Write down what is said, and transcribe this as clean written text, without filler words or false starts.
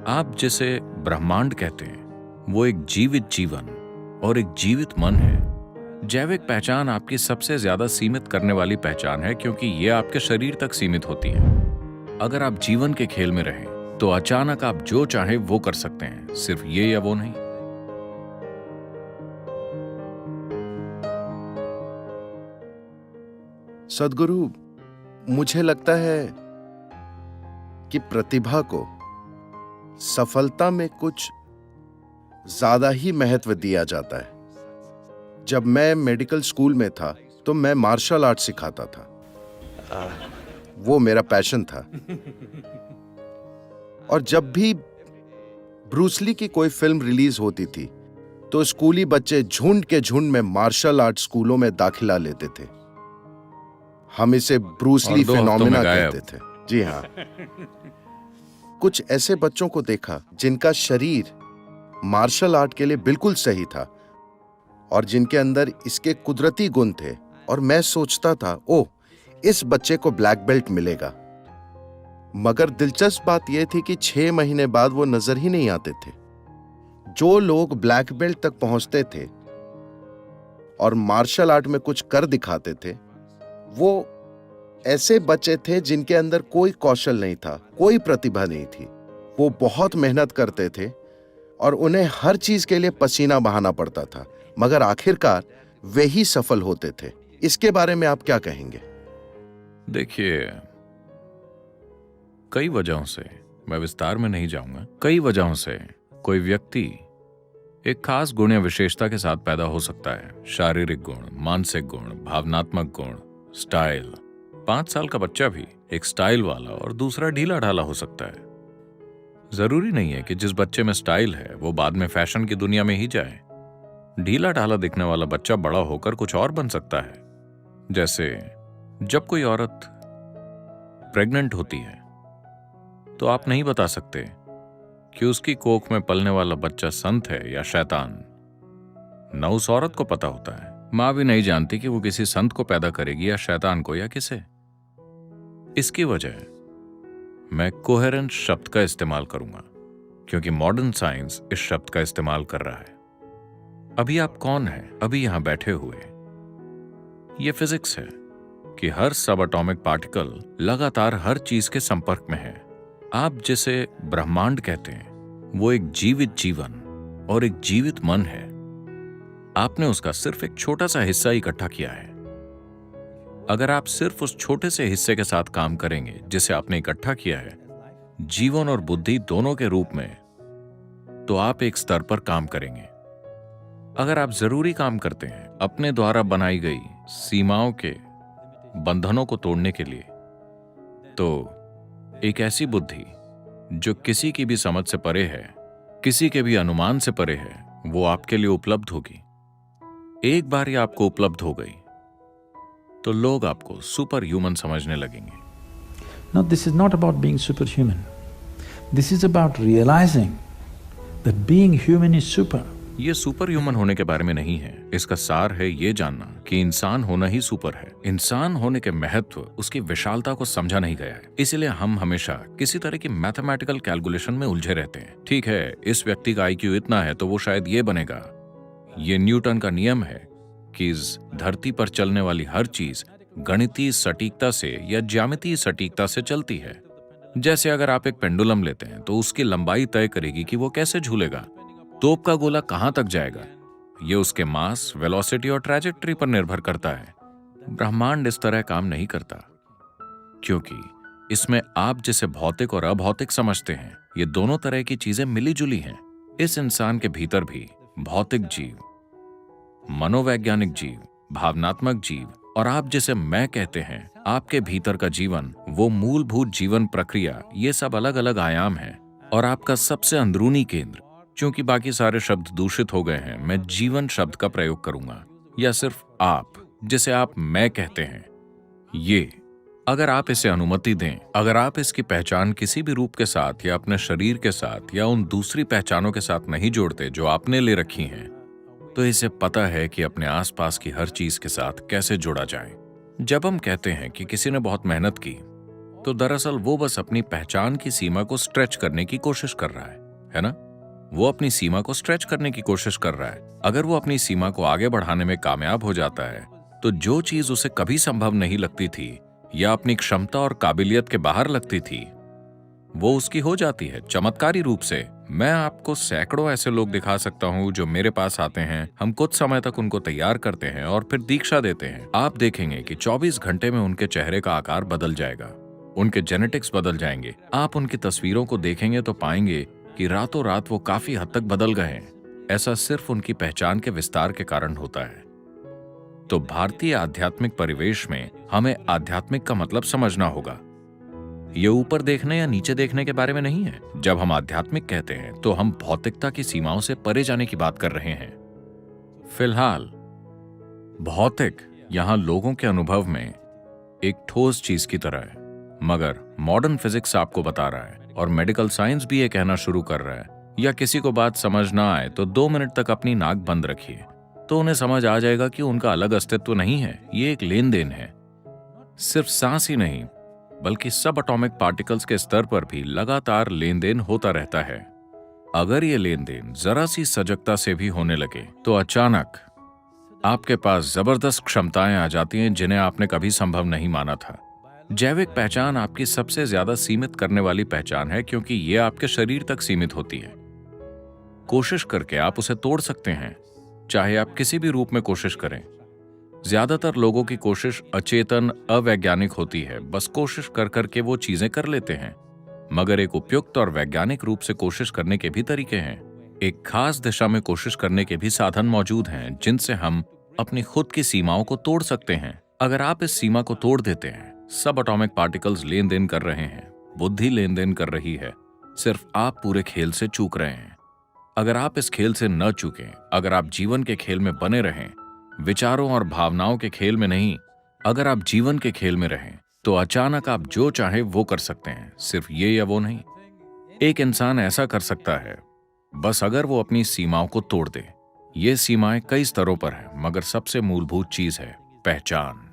आप जिसे ब्रह्मांड कहते हैं, वो एक जीवित जीवन और एक जीवित मन है। जैविक पहचान आपकी सबसे ज्यादा सीमित करने वाली पहचान है, क्योंकि ये आपके शरीर तक सीमित होती है। अगर आप जीवन के खेल में रहें, तो अचानक आप जो चाहें वो कर सकते हैं, सिर्फ ये या वो नहीं। सद्गुरु, मुझे लगता है कि प्रतिभा को सफलता में कुछ ज्यादा ही महत्व दिया जाता है। जब मैं मेडिकल स्कूल में था तो मैं मार्शल आर्ट सिखाता था। वो मेरा पैशन था। और जब भी ब्रूस ली की कोई फिल्म रिलीज होती थी तो स्कूली बच्चे झुंड के झुंड में मार्शल आर्ट स्कूलों में दाखिला लेते थे। हम इसे ब्रूस ली फिनोमेना कहते थे। जी हाँ। कुछ ऐसे बच्चों को देखा जिनका शरीर मार्शल आर्ट के लिए बिल्कुल सही था और जिनके अंदर इसके कुदरती गुण थे, और मैं सोचता था, ओह, इस बच्चे को ब्लैक बेल्ट मिलेगा। मगर दिलचस्प बात यह थी कि 6 महीने बाद वो नजर ही नहीं आते थे। जो लोग ब्लैक बेल्ट तक पहुंचते थे और मार्शल आर्ट में कुछ कर दिखाते थे, वो ऐसे बच्चे थे जिनके अंदर कोई कौशल नहीं था, कोई प्रतिभा नहीं थी। वो बहुत मेहनत करते थे और उन्हें हर चीज के लिए पसीना बहाना पड़ता था, मगर आखिरकार वे ही सफल होते थे। इसके बारे में आप क्या कहेंगे? देखिए, कई वजहों से, मैं विस्तार में नहीं जाऊंगा, कई वजहों से कोई व्यक्ति एक खास गुण या विशेषता के साथ पैदा हो सकता है। शारीरिक गुण, मानसिक गुण, भावनात्मक गुण, स्टाइल। 5 साल का बच्चा भी एक स्टाइल वाला और दूसरा ढीला ढाला हो सकता है। जरूरी नहीं है कि जिस बच्चे में स्टाइल है वो बाद में फैशन की दुनिया में ही जाए। ढीला ढाला दिखने वाला बच्चा बड़ा होकर कुछ और बन सकता है। जैसे जब कोई औरत प्रेग्नेंट होती है तो आप नहीं बता सकते कि उसकी कोख में पलने वाला बच्चा संत है या शैतान। न उस औरत को पता होता है। मां भी नहीं जानती कि वो किसी संत को पैदा करेगी या शैतान को या किसे। इसकी वजह मैं कोहेरेंट शब्द का इस्तेमाल करूंगा, क्योंकि मॉडर्न साइंस इस शब्द का इस्तेमाल कर रहा है। अभी आप कौन हैं, अभी यहां बैठे हुए? यह फिजिक्स है कि हर सब एटॉमिक पार्टिकल लगातार हर चीज के संपर्क में है। आप जिसे ब्रह्मांड कहते हैं, वो एक जीवित जीवन और एक जीवित मन है। आपने उसका सिर्फ एक छोटा सा हिस्सा इकट्ठा किया है। अगर आप सिर्फ उस छोटे से हिस्से के साथ काम करेंगे जिसे आपने इकट्ठा किया है, जीवन और बुद्धि दोनों के रूप में, तो आप एक स्तर पर काम करेंगे। अगर आप जरूरी काम करते हैं अपने द्वारा बनाई गई सीमाओं के बंधनों को तोड़ने के लिए, तो एक ऐसी बुद्धि जो किसी की भी समझ से परे है, किसी के भी अनुमान से परे है, वो आपके लिए उपलब्ध होगी। एक बार ये आपको उपलब्ध हो गई तो लोग आपको सुपर ह्यूमन समझने लगेंगे। Now, this is not about being superhuman. This is about realizing that being human is super. ये सुपर ह्यूमन होने के बारे में नहीं है। इसका सार है ये जानना कि इंसान होना ही सुपर है। इंसान होने के महत्व, उसकी विशालता को समझा नहीं गया है। इसलिए हम हमेशा किसी तरह की मैथमेटिकल कैलकुलेशन में उलझे रहते हैं। ठीक है, इस व्यक्ति का IQ इतना है तो वो शायद ये बनेगा। ये न्यूटन का नियम है कि इस धरती पर चलने वाली हर चीज गणितीय सटीकता से या ज्यामितीय सटीकता से चलती है। जैसे अगर आप एक पेंडुलम लेते हैं तो उसकी लंबाई तय करेगी कि वो कैसे झूलेगा। तोप का गोला कहां तक जाएगा, ये उसके मास, वेलोसिटी और ट्रैजेक्टरी पर निर्भर करता है। ब्रह्मांड इस तरह काम नहीं करता, क्योंकि इसमें आप जिसे भौतिक और अभौतिक समझते हैं, ये दोनों तरह की चीजें मिली जुली हैं। इस इंसान के भीतर भी भौतिक जीव, मनोवैज्ञानिक जीव, भावनात्मक जीव और आप जिसे मैं कहते हैं, आपके भीतर का जीवन, वो मूलभूत जीवन प्रक्रिया, ये सब अलग अलग आयाम हैं। और आपका सबसे अंदरूनी केंद्र, चूंकि बाकी सारे शब्द दूषित हो गए हैं, मैं जीवन शब्द का प्रयोग करूंगा, या सिर्फ आप जिसे आप मैं कहते हैं। ये, अगर आप इसे अनुमति दें, अगर आप इसकी पहचान किसी भी रूप के साथ या अपने शरीर के साथ या उन दूसरी पहचानों के साथ नहीं जोड़ते जो आपने ले रखी हैं, तो इसे पता है कि अपने आसपास की हर चीज के साथ कैसे जोड़ा जाए। जब हम कहते हैं कि किसी ने बहुत मेहनत की, तो दरअसल वो बस अपनी पहचान की सीमा को स्ट्रेच करने की कोशिश कर रहा है ना? वो अपनी सीमा को स्ट्रेच करने की कोशिश कर रहा है। अगर वो अपनी सीमा को आगे बढ़ाने में कामयाब हो जाता है तो जो चीज उसे कभी संभव नहीं लगती थी या अपनी क्षमता और काबिलियत के बाहर लगती थी, वो उसकी हो जाती है चमत्कारी रूप से। मैं आपको सैकड़ों ऐसे लोग दिखा सकता हूं जो मेरे पास आते हैं, हम कुछ समय तक उनको तैयार करते हैं और फिर दीक्षा देते हैं। आप देखेंगे कि 24 घंटे में उनके चेहरे का आकार बदल जाएगा, उनके जेनेटिक्स बदल जाएंगे। आप उनकी तस्वीरों को देखेंगे तो पाएंगे कि रातों रात वो काफी हद तक बदल गए हैं। ऐसा सिर्फ उनकी पहचान के विस्तार के कारण होता है। तो भारतीय आध्यात्मिक परिवेश में हमें आध्यात्मिक का मतलब समझना होगा। ये ऊपर देखने या नीचे देखने के बारे में नहीं है। जब हम आध्यात्मिक कहते हैं तो हम भौतिकता की सीमाओं से परे जाने की बात कर रहे हैं। फिलहाल भौतिक यहां लोगों के अनुभव में एक ठोस चीज की तरह है, मगर मॉडर्न फिजिक्स आपको बता रहा है और मेडिकल साइंस भी ये कहना शुरू कर रहा है, या किसी को बात समझ ना आए तो 2 मिनट तक अपनी नाक बंद रखिए तो उन्हें समझ आ जाएगा कि उनका अलग अस्तित्व नहीं है, ये एक लेन देन है। सिर्फ सांस ही नहीं बल्कि सब एटॉमिक पार्टिकल्स के स्तर पर भी लगातार लेन देन होता रहता है। अगर ये लेन देन जरा सी सजगता से भी होने लगे तो अचानक आपके पास जबरदस्त क्षमताएं आ जाती हैं जिन्हें आपने कभी संभव नहीं माना था। जैविक पहचान आपकी सबसे ज्यादा सीमित करने वाली पहचान है, क्योंकि ये आपके शरीर तक सीमित होती है। कोशिश करके आप उसे तोड़ सकते हैं, चाहे आप किसी भी रूप में कोशिश करें। ज्यादातर लोगों की कोशिश अचेतन, अवैज्ञानिक होती है। बस कोशिश कर करके वो चीजें कर लेते हैं। मगर एक उपयुक्त और वैज्ञानिक रूप से कोशिश करने के भी तरीके हैं। एक खास दिशा में कोशिश करने के भी साधन मौजूद हैं जिनसे हम अपनी खुद की सीमाओं को तोड़ सकते हैं। अगर आप इस सीमा को तोड़ देते हैं, सब एटॉमिक पार्टिकल्स लेन देन कर रहे हैं, बुद्धि लेन देन कर रही है, सिर्फ आप पूरे खेल से चूक रहे हैं। अगर आप इस खेल से न चूकें, अगर आप जीवन के खेल में बने रहें, विचारों और भावनाओं के खेल में नहीं, अगर आप जीवन के खेल में रहें, तो अचानक आप जो चाहे वो कर सकते हैं। सिर्फ ये या वो नहीं, एक इंसान ऐसा कर सकता है बस अगर वो अपनी सीमाओं को तोड़ दे। ये सीमाएं कई स्तरों पर हैं, मगर सबसे मूलभूत चीज है पहचान।